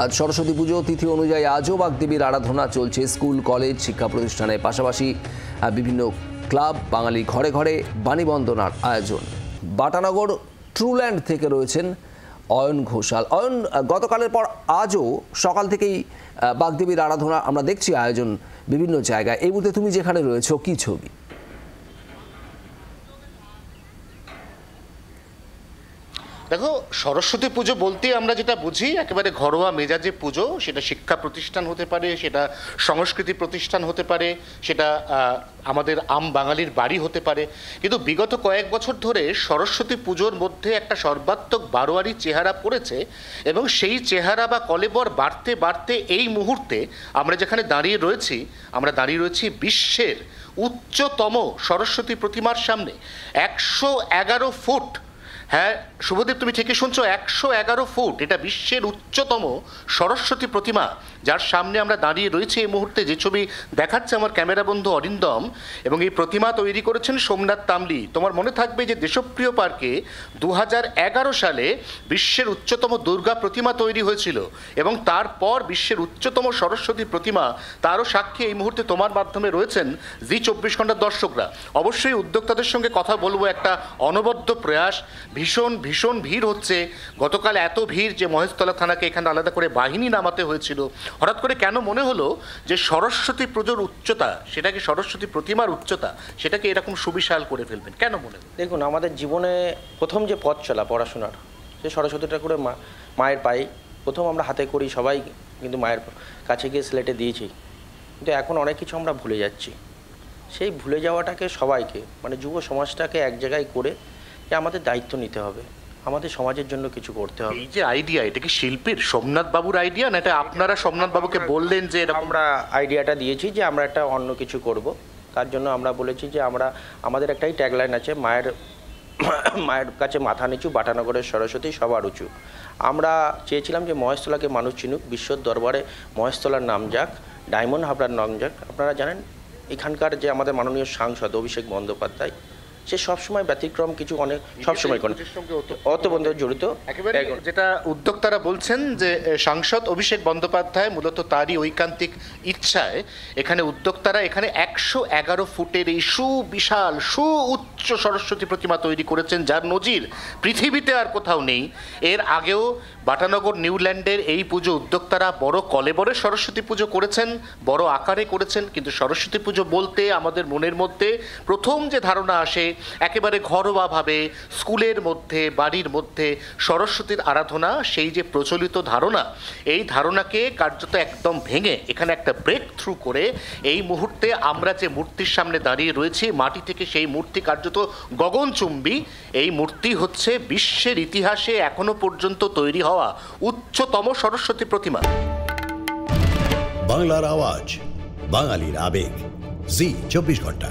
আজ সরস্বতী পুজো তিথি অনুযায়ী আজও বাগদেবীর আরাধনা চলছে স্কুল কলেজ শিক্ষা প্রতিষ্ঠানের পাশাপাশি বিভিন্ন ক্লাব। বাঙালি ঘরে ঘরে বাণী বন্দনার আয়োজন। বাটানগর ট্রুল্যান্ড থেকে রয়েছেন অয়ন ঘোষাল। অয়ন, গতকালের পর আজও সকাল থেকেই বাগদেবীর আরাধনা আমরা দেখছি আয়োজন বিভিন্ন জায়গায়। এই মুহূর্তে তুমি যেখানে রয়েছো, কি ছবি? দেখো, সরস্বতী পুজো বলতে আমরা যেটা বুঝি একেবারে ঘরোয়া মেজাজে পুজো। সেটা শিক্ষা প্রতিষ্ঠান হতে পারে, সেটা সংস্কৃতি প্রতিষ্ঠান হতে পারে, সেটা আমাদের বাঙালির বাড়ি হতে পারে। কিন্তু বিগত কয়েক বছর ধরে সরস্বতী পুজোর মধ্যে একটা সর্বাত্মক বারোয়ারি চেহারা পড়েছে এবং সেই চেহারা বা কলেবর বাড়তে বাড়তে এই মুহূর্তে আমরা যেখানে দাঁড়িয়ে রয়েছি বিশ্বের উচ্চতম সরস্বতী প্রতিমার সামনে। 111 ফুট। হ্যাঁ শুভদীপ, তুমি ঠিকই শুনছো, 111 ফুট। এটা বিশ্বের উচ্চতম সরস্বতী প্রতিমা, যার সামনে আমরা দাঁড়িয়ে রয়েছি এই মুহূর্তে। যে ছবি দেখাচ্ছে আমার ক্যামেরা বন্ধু অরিন্দম, এবং এই প্রতিমা তৈরি করেছেন সোমনাথ তামলি। তোমার মনে থাকবে যে দেশপ্রিয় পার্কে 2011 সালে বিশ্বের উচ্চতম দুর্গা প্রতিমা তৈরি হয়েছিল, এবং তারপর বিশ্বের উচ্চতম সরস্বতী প্রতিমা, তারও সাক্ষী এই মুহূর্তে তোমার মাধ্যমে রয়েছেন জি 24 ঘন্টার দর্শকরা। অবশ্যই উদ্যোক্তাদের সঙ্গে কথা বলবো। একটা অনবদ্য প্রয়াস, ভীষণ ভীষণ ভিড় হচ্ছে। গতকাল এত ভিড় যে মহেশতলা থানাকে এখানে আলাদা করে বাহিনী নামাতে হয়েছিল। হঠাৎ করে কেন মনে হলো যে সরস্বতী পুজোর উচ্চতা, সেটাকে সরস্বতী প্রতিমার উচ্চতা, সেটাকে এরকম সুবিশাল করে ফেলবেন? কেন মনে হলো? দেখুন, আমাদের জীবনে প্রথম যে পথ চলা পড়াশোনার, সে সরস্বতী ঠাকুরে মায়ের পায়ে প্রথম আমরা হাতে করি, সবাই কিন্তু মায়ের কাছে গিয়ে স্লেটে দিয়েছি। কিন্তু এখন অনেক কিছু আমরা ভুলে যাচ্ছি। সেই ভুলে যাওয়াটাকে সবাইকে, মানে যুব সমাজটাকে এক জায়গায় করে যে আমাদের দায়িত্ব নিতে হবে, আমাদের সমাজের জন্য কিছু করতে হবে। এই যে আইডিয়া, এটা কি শিল্পীর সোমনাথ বাবুর আইডিয়া, না এটা আপনারা সোমনাথ বাবুকে বললেন যে আমরা আইডিয়াটা দিয়েছি যে আমরা একটা অন্য কিছু করব? তার জন্য আমরা বলেছি যে আমাদের একটাই ট্যাগলাইন আছে, মায়ের কাছে মাথা নিচু, বাটানগরের সরস্বতী সবার উঁচু। আমরা চেয়েছিলাম যে মহেশতলাকে মানুষ চিনুক, বিশ্বর দরবারে মহেশতলার নাম যাক, ডায়মন্ড হাবড়ার নাম যাক। আপনারা জানেন এখানকার যে আমাদের মাননীয় সাংসদ অভিষেক বন্দ্যোপাধ্যায়, সে সবসময় ব্যতিক্রম কিছু অনেক সবসময় করে অতবন্ধ জড়িত। একেবারে যেটা উদ্যোক্তারা বলছেন যে সাংসদ অভিষেক বন্দ্যোপাধ্যায় মূলত তারই ঐকান্তিক ইচ্ছায় এখানে উদ্যোক্তারা এখানে 111 ফুটের এই সুবিশাল সুউচ্চ সরস্বতী প্রতিমা তৈরি করেছেন, যার নজির পৃথিবীতে আর কোথাও নেই। এর আগেও বাটানগর নিউল্যান্ডের এই পুজো উদ্যোক্তারা বড় কলেবরে সরস্বতী পুজো করেছেন, বড় আকারে করেছেন। কিন্তু সরস্বতী পুজো বলতে আমাদের মনের মধ্যে প্রথম যে ধারণা আসে, একেবারে ঘরোয়াভাবে স্কুলের মধ্যে বাড়ির মধ্যে সরস্বতীর আরাধনা, সেই যে প্রচলিত ধারণা, এই ধারণাকে কার্যত একদম ভেঙে এখানে একটা ব্রেক থ্রু করে এই মুহূর্তে আমরা যে মূর্তির সামনে দাঁড়িয়ে রয়েছি, মাটি থেকে সেই মূর্তি কার্যত গগনচুম্বী। এই মূর্তি হচ্ছে বিশ্বের ইতিহাসে এখনো পর্যন্ত তৈরি হওয়া উচ্চতম সরস্বতী প্রতিমা। বাংলার আওয়াজ, বাঙালির আবেগ, জি 24 ঘন্টা।